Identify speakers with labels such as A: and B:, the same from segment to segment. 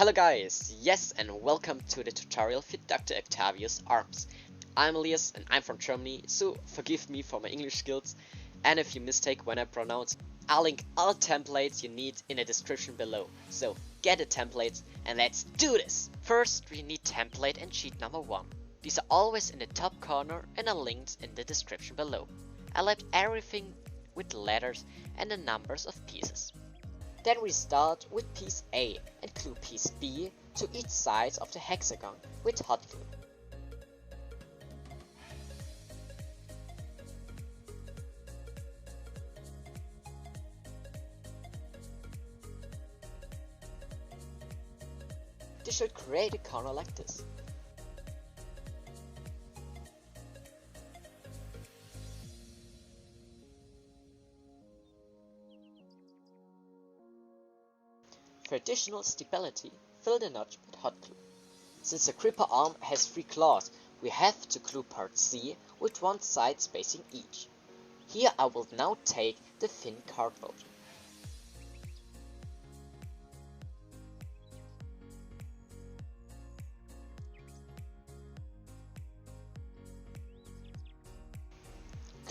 A: Hello guys, yes, and welcome to the tutorial for Dr. Octavius Arms. I'm Elias and I'm from Germany, so forgive me for my English skills and a few mistakes when I pronounce. I'll link all templates you need in the description below, so get the templates and let's do this! First we need template and sheet number 1. These are always in the top corner and are linked in the description below. I left everything with letters and the numbers of pieces. Then we start with piece A and glue piece B to each side of the hexagon with hot glue. This should create a corner like this. For additional stability, fill the notch with hot glue. Since the gripper arm has 3 claws, we have to glue part C with one side spacing each. Here I will now take the thin cardboard.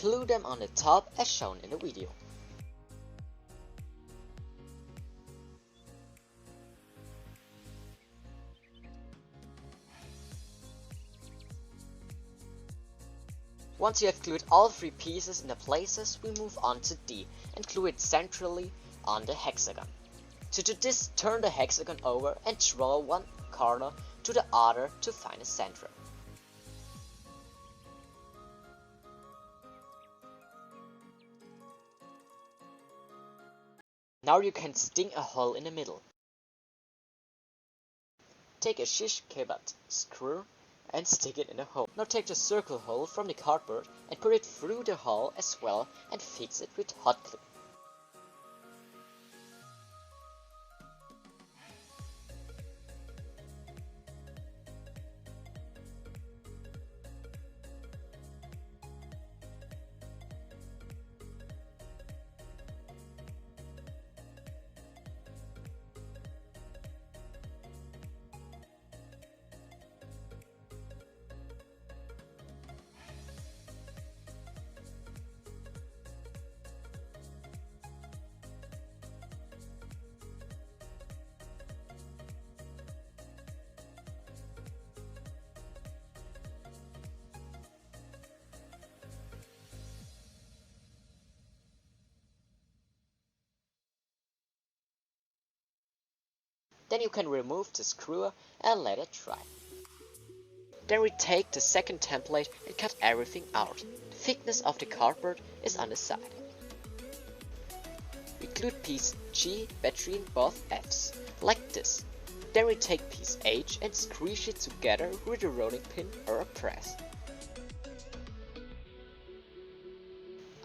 A: Glue them on the top as shown in the video. Once you have glued all 3 pieces in the places, we move on to D and glue it centrally on the hexagon. To do this, turn the hexagon over and draw one corner to the other to find a center. Now you can sting a hole in the middle. Take a shish kebab screw and stick it in the hole. Now take the circle hole from the cardboard and put it through the hole as well and fix it with hot glue. Then you can remove the screw and let it dry. Then we take the second template and cut everything out. The thickness of the cardboard is on the side. We glue piece G between both F's, like this. Then we take piece H and squeeze it together with a rolling pin or a press.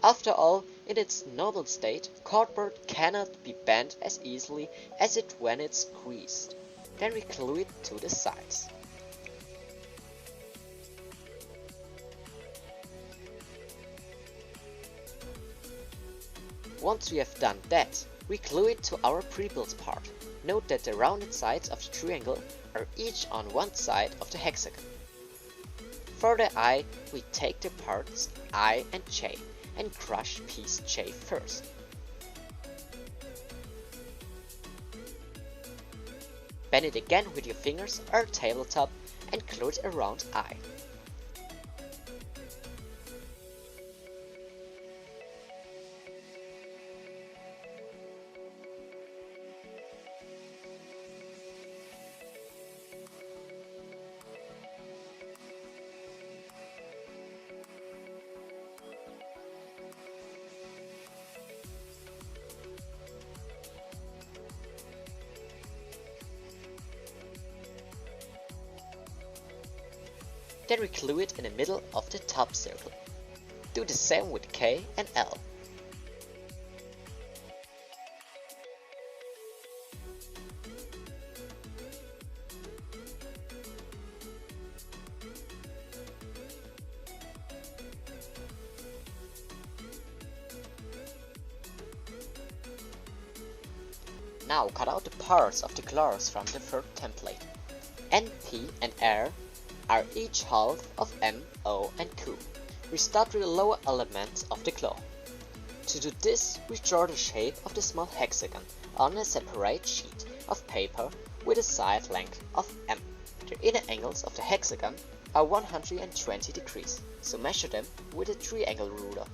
A: After all, in its normal state, cardboard cannot be bent as easily as it when it's squeezed. Then we glue it to the sides. Once we have done that, we glue it to our pre-built part. Note that the rounded sides of the triangle are each on one side of the hexagon. For the eye, we take the parts I and J and crush piece J first. Bend it again with your fingers or tabletop and glue it around I. Then we glue it in the middle of the top circle. Do the same with K and L. Now cut out the parts of the claws from the third template. N, P and R are each half of M, O and Q. We start with the lower elements of the claw. To do this, we draw the shape of the small hexagon on a separate sheet of paper with a side length of M. The inner angles of the hexagon are 120 degrees, so measure them with a triangle ruler.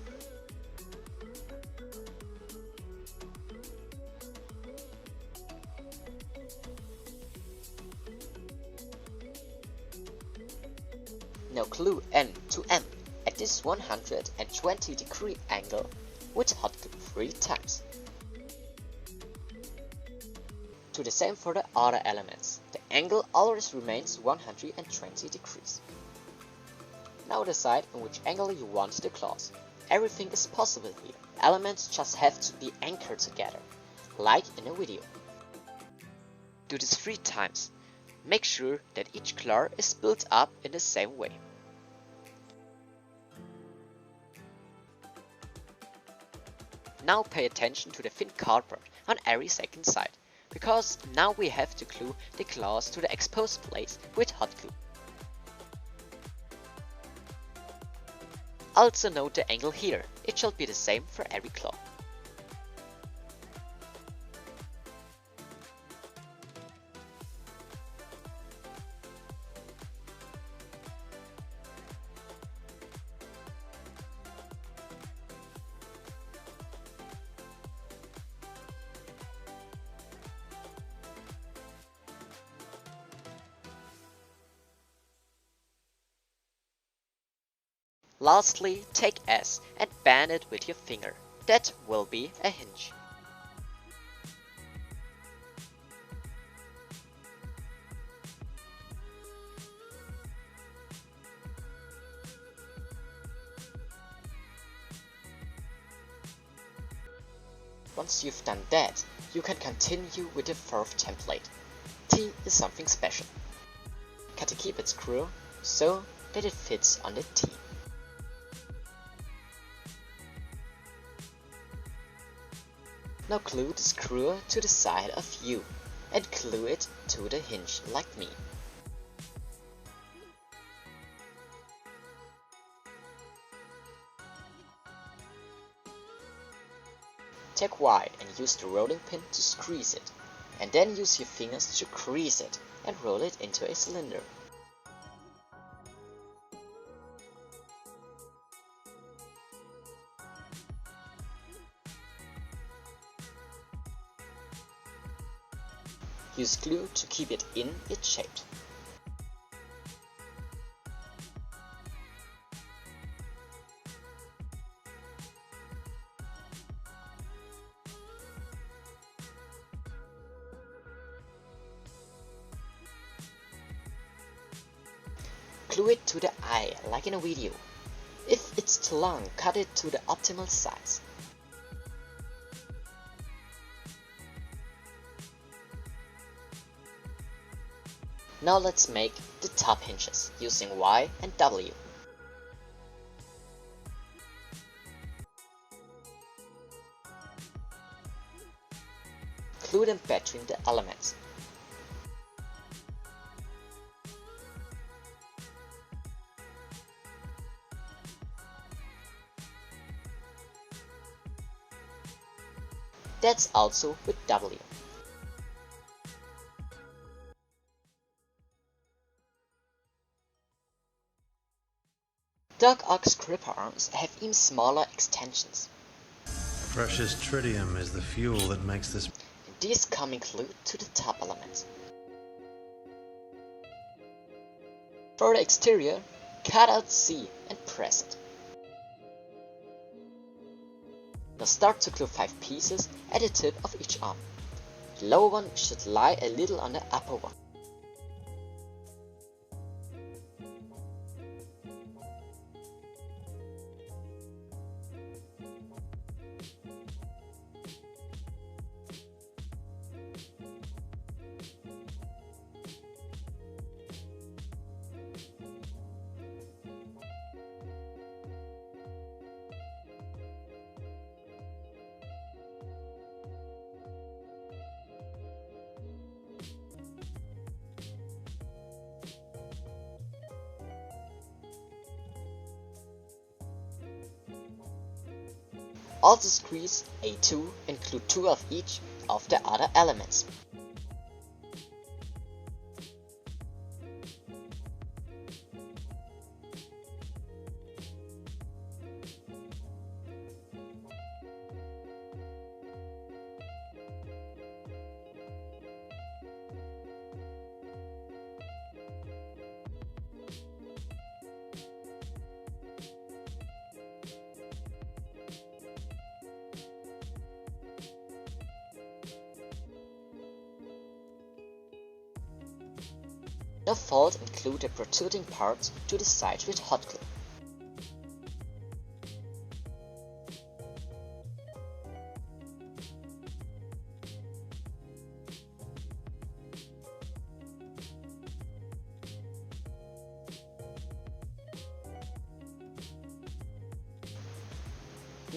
A: Now glue N to M at this 120 degree angle with hot glue 3 times. Do the same for the other elements. The angle always remains 120 degrees. Now decide on which angle you want the claws. Everything is possible here. Elements just have to be anchored together, like in a video. Do this 3 times. Make sure that each claw is built up in the same way. Now pay attention to the thin cardboard on every second side, because now we have to glue the claws to the exposed place with hot glue. Also note the angle here, it shall be the same for every claw. Lastly, take S and bend it with your finger. That will be a hinge. Once you've done that, you can continue with the fourth template. T is something special. Cut a Cupid screw so that it fits on the T. Now glue the screw to the side of U and glue it to the hinge like me. Take Y and use the rolling pin to squeeze it, and then use your fingers to grease it and roll it into a cylinder. Use glue to keep it in its shape. Glue it to the eye like in a video. If it's too long, cut it to the optimal size. Now let's make the top hinges using Y and W. Glue them between the elements. That's also with W. Dog ox gripper arms have even smaller extensions.
B: Precious tritium is the fuel that makes this.
A: These come glued to the top elements. For the exterior, cut out C and press it. Now start to glue 5 pieces at the tip of each arm. The lower one should lie a little on the upper one. Also squeeze A2, include 2 of each of the other elements. Now fold and glue the protruding part to the side with hot glue.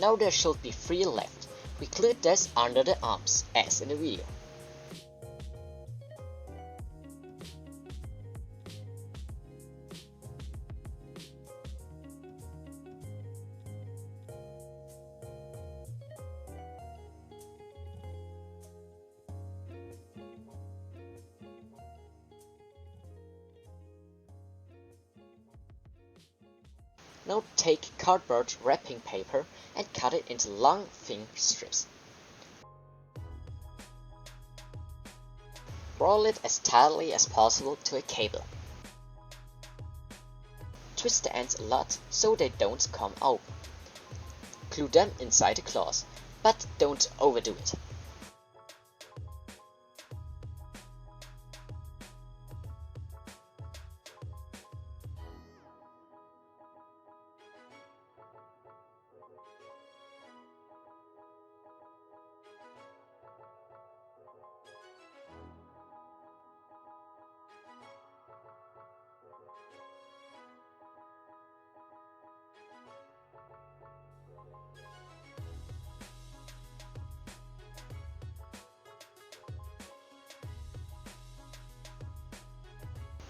A: Now there should be 3 left. We glued this under the arms, as in the video. Now take cardboard wrapping paper and cut it into long thin strips. Roll it as tightly as possible to a cable. Twist the ends a lot so they don't come open. Glue them inside the claws, but don't overdo it.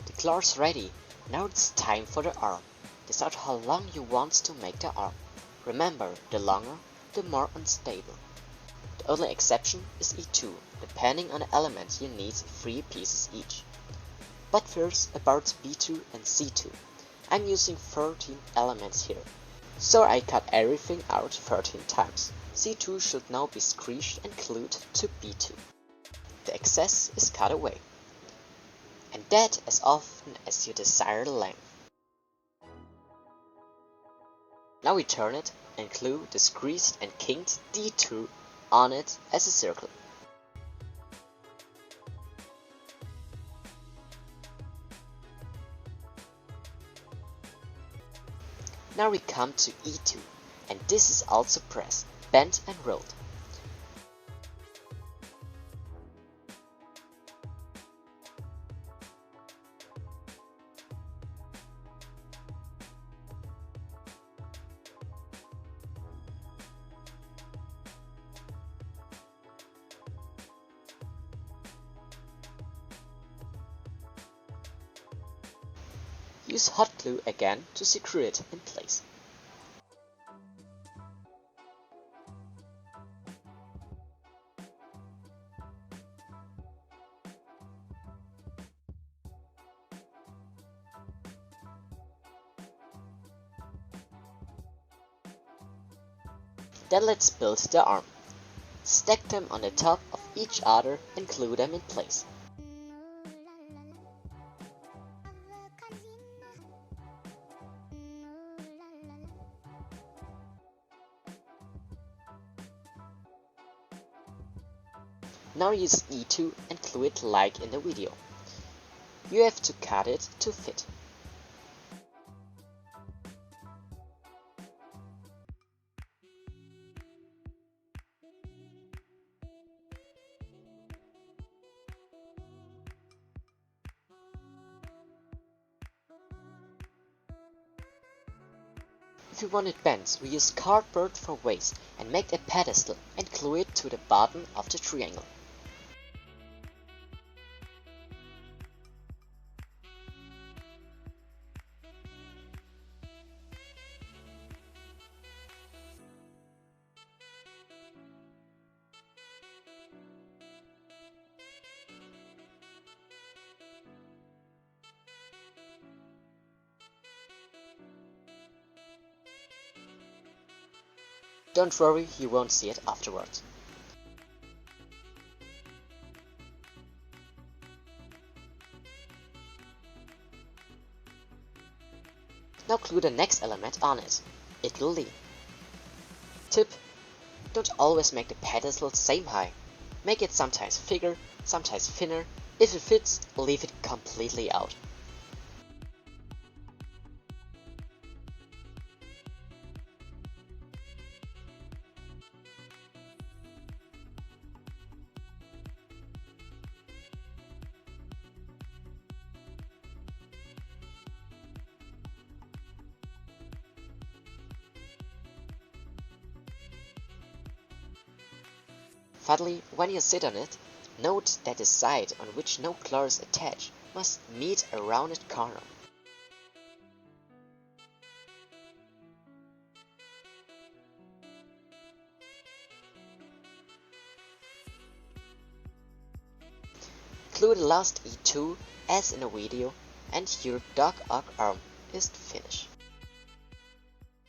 A: The claw's ready. Now it's time for the arm. Decide how long you want to make the arm. Remember, the longer, the more unstable. The only exception is E2. Depending on the elements you need 3 pieces each. But first about B2 and C2. I'm using 13 elements here, so I cut everything out 13 times. C2 should now be squeezed and glued to B2. The excess is cut away, and that as often as you desire the length. Now we turn it and glue the squeezed and kinked D2 on it as a circle. Now we come to E2, and this is also pressed, bent and rolled. Use hot glue again to secure it in place. Then let's build the arm. Stack them on the top of each other and glue them in place. Now use E2 and glue it like in the video. You have to cut it to fit. If you want it bent, we use cardboard for waist and make a pedestal and glue it to the bottom of the triangle. Don't worry, you won't see it afterwards. Now glue the next element on it. It will lean. Tip: don't always make the pedestal same high. Make it sometimes thicker, sometimes thinner. If it fits, leave it completely out. Finally, when you sit on it, note that the side on which no claws attach must meet a rounded corner. Glue the last E2 as in a video and your dog arm is finished.